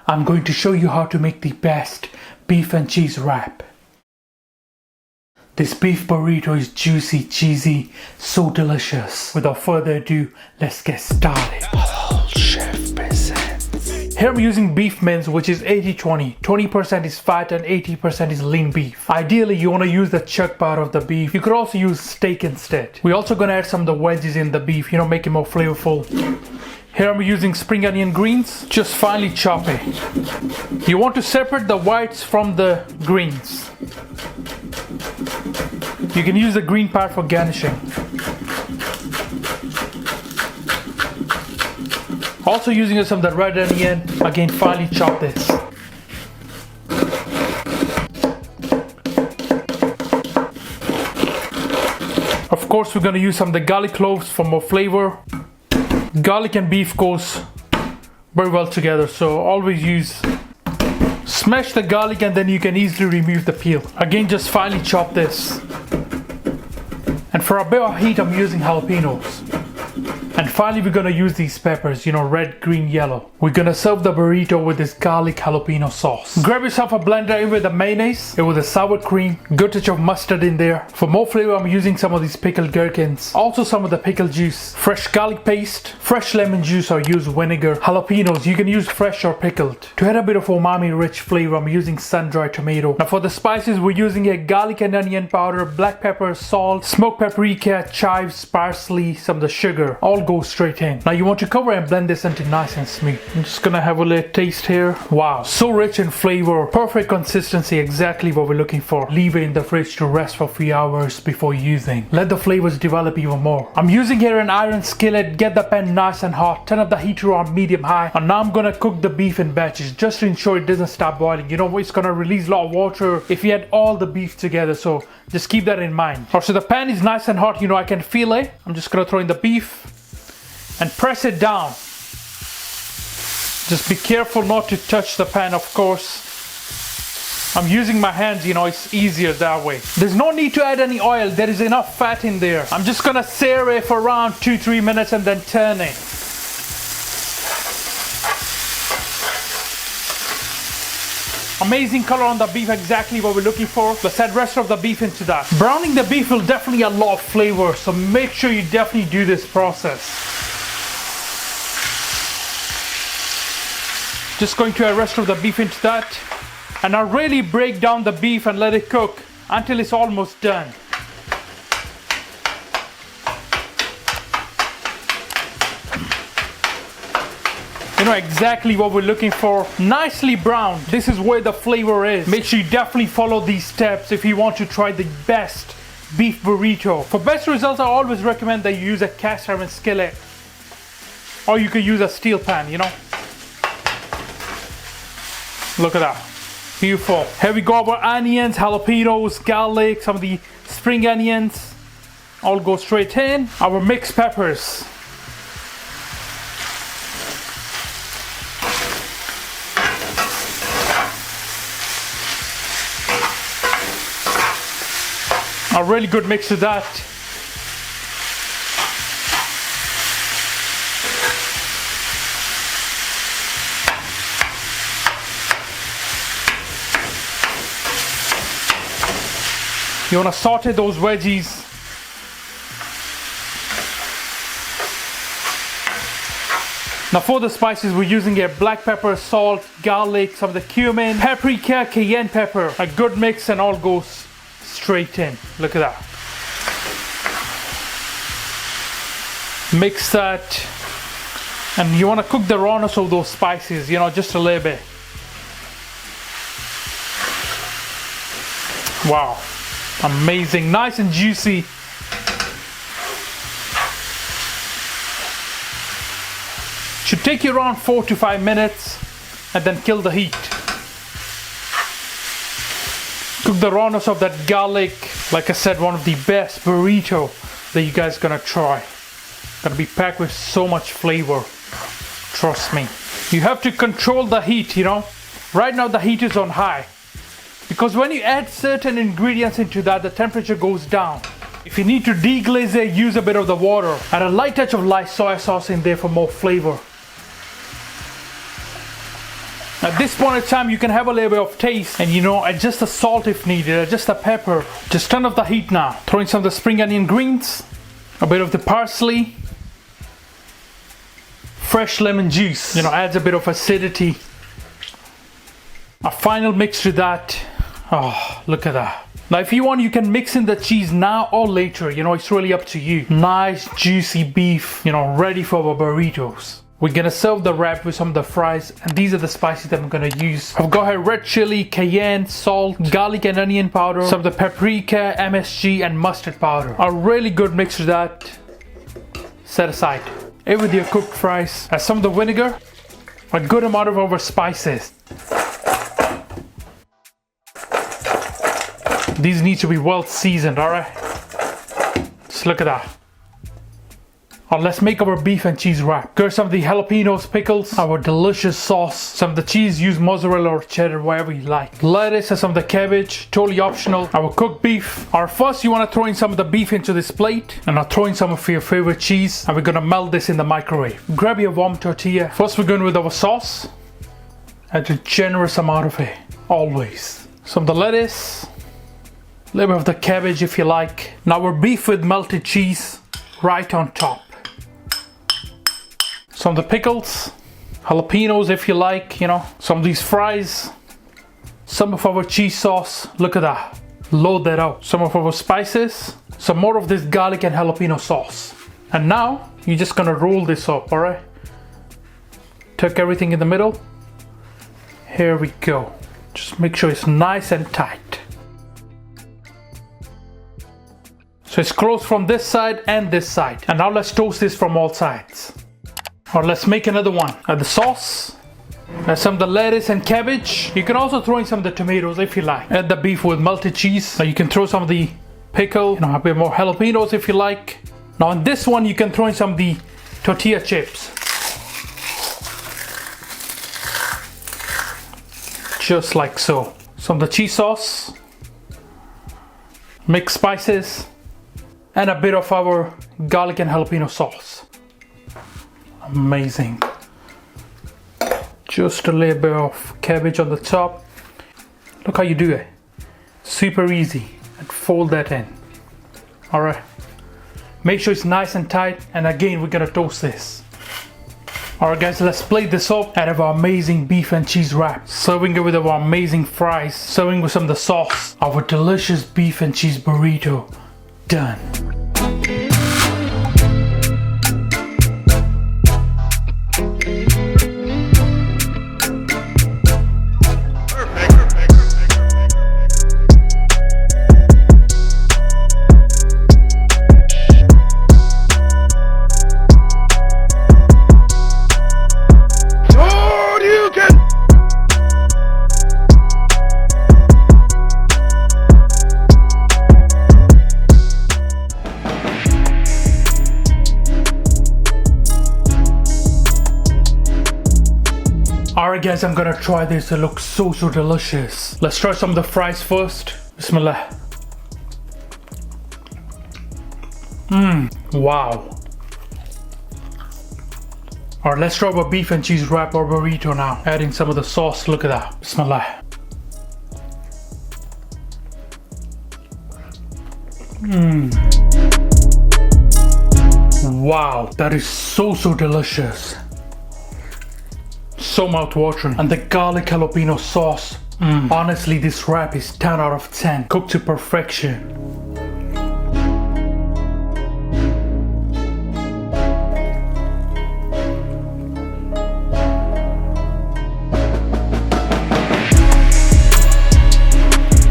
I'm going to show you how to make the best beef and cheese wrap. This beef burrito is juicy, cheesy, so delicious. Without further ado, let's get started. Hello, Chef presents. Here I'm using beef mince, which is 80-20. 20% is fat and 80% is lean beef. Ideally, you want to use the chuck part of the beef. You could also use steak instead. We're also going to add some of the veggies in the beef, make it more flavorful. Here I'm using spring onion greens. Just finely chop it. You want to separate the whites from the greens. You can use the green part for garnishing. Also using some of the red onion. Again, finely chop this. Of course, we're going to use some of the garlic cloves for more flavor. Garlic and beef goes very well together, so always use. Smash the garlic and then you can easily remove the peel. Again, just finely chop this. And for a bit of heat, I'm using jalapeños. And finally, we're gonna use these peppers, red, green, yellow. We're gonna serve the burrito with this garlic jalapeno sauce. Grab yourself a blender in with the mayonnaise, with the sour cream, good touch of mustard in there. For more flavor, I'm using some of these pickled gherkins. Also some of the pickle juice, fresh garlic paste, fresh lemon juice or use vinegar. Jalapenos, you can use fresh or pickled. To add a bit of umami rich flavor, I'm using sun-dried tomato. Now for the spices, we're using a garlic and onion powder, black pepper, salt, smoked paprika, chives, parsley, some of the sugar. All go straight in. Now you want to cover and blend this until nice and smooth. I'm just gonna have a little taste here. Wow, so rich in flavor, perfect consistency, exactly what we're looking for. Leave it in the fridge to rest for a few hours before using. Let the flavors develop even more. I'm using here an iron skillet. Get the pan nice and hot. Turn up the heater on medium high. And now I'm gonna cook the beef in batches just to ensure it doesn't stop boiling. It's gonna release a lot of water if you add all the beef together, so just keep that in mind. So the pan is nice and hot, I can feel it. I'm just gonna throw in the beef and press it down. Just be careful not to touch the pan, of course. I'm using my hands, it's easier that way. There's no need to add any oil, there is enough fat in there. I'm just gonna sear it for around 2-3 minutes and then turn it. Amazing color on the beef, exactly what we're looking for. Let's add rest of the beef into that. Browning the beef will definitely add a lot of flavor, so make sure you definitely do this process. Just going to add rest of the beef into that. And now really break down the beef and let it cook until it's almost done. Exactly what we're looking for. Nicely browned. This is where the flavor is. Make sure you definitely follow these steps if you want to try the best beef burrito. For best results, I always recommend that you use a cast iron skillet. Or you could use a steel pan, Look at that. Beautiful. Here we go, our onions, jalapenos, garlic, some of the spring onions. All go straight in. Our mixed peppers. A really good mix of that. You want to saute those veggies. Now for the spices, we're using a black pepper, salt, garlic, some of the cumin, paprika, cayenne pepper. A good mix and all goes straight in. Look at that. Mix that. And you want to cook the rawness of those spices, just a little bit. Wow. Amazing, nice and juicy. Should take you around 4 to 5 minutes and then kill the heat. Cook the rawness of that garlic. Like I said, one of the best burrito that you guys gonna try. Gonna be packed with so much flavor. Trust me. You have to control the heat, Right now the heat is on high. Because when you add certain ingredients into that, the temperature goes down. If you need to deglaze it, use a bit of the water. Add a light touch of light soy sauce in there for more flavor. At this point in time, you can have a little bit of taste and adjust the salt if needed, adjust the pepper. Just turn off the heat now. Throw in some of the spring onion greens, a bit of the parsley, fresh lemon juice, adds a bit of acidity. A final mix to that. Oh, look at that. Now if you want, you can mix in the cheese now or later, it's really up to you. Nice juicy beef, ready for our burritos. We're gonna serve the wrap with some of the fries, and these are the spices that I'm gonna use. I've got here red chili, cayenne, salt, garlic and onion powder, some of the paprika, MSG and mustard powder. A really good mix to that. Set aside. In with your cooked fries, add some of the vinegar, a good amount of our spices. These need to be well seasoned, alright? Just look at that. Let's make our beef and cheese wrap. Got some of the jalapenos, pickles, our delicious sauce, some of the cheese, use mozzarella or cheddar, whatever you like. Lettuce and some of the cabbage, totally optional. Our cooked beef. First you want to throw in some of the beef into this plate, and I'll throw in some of your favorite cheese, and we're gonna melt this in the microwave. Grab your warm tortilla. First we're going with our sauce. Add a generous amount of it, always. Some of the lettuce, a little bit of the cabbage if you like. Now our beef with melted cheese right on top. Some of the pickles, jalapenos if you like, some of these fries, some of our cheese sauce, look at that, load that out. Some of our spices, some more of this garlic and jalapeno sauce. And now, you're just gonna roll this up, alright? Tuck everything in the middle. Here we go. Just make sure it's nice and tight. So it's closed from this side and this side. And now let's toast this from all sides. Or let's make another one. Add the sauce, add some of the lettuce and cabbage. You can also throw in some of the tomatoes if you like. Add the beef with melted cheese. Now you can throw some of the pickle, a bit more jalapenos if you like. Now on this one you can throw in some of the tortilla chips. Just like so. Some of the cheese sauce, mixed spices, and a bit of our garlic and jalapeno sauce. Amazing. Just a little bit of cabbage on the top. Look how you do it. Super easy. And fold that in. Alright. Make sure it's nice and tight. And again, we're gonna toast this. Alright guys, let's plate this up and have our amazing beef and cheese wrap. Serving it with our amazing fries. Serving with some of the sauce. Our delicious beef and cheese burrito. Done. Alright guys, I'm gonna try this. It looks so delicious. Let's try some of the fries first. Bismillah. Wow. Alright, let's try our beef and cheese wrap or burrito now. Adding some of the sauce. Look at that. Bismillah. Wow, that is so delicious. So mouth-watering. And the garlic jalapeno sauce. Honestly, this wrap is 10 out of 10. Cooked to perfection.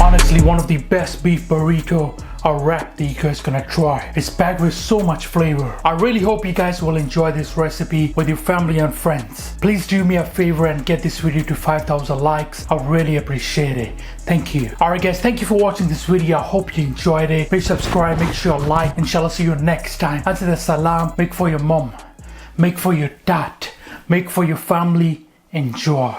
Honestly, one of the best beef burrito or wrap that you guys gonna try. It's packed with so much flavor. I really hope you guys will enjoy this recipe with your family and friends. Please do me a favor and get this video to 5,000 likes. I really appreciate it. Thank you. Alright guys, thank you for watching this video. I hope you enjoyed it. Please subscribe, make sure you like. Inshallah, see you next time. Until the salam, make for your mom, make for your dad, make for your family. Enjoy.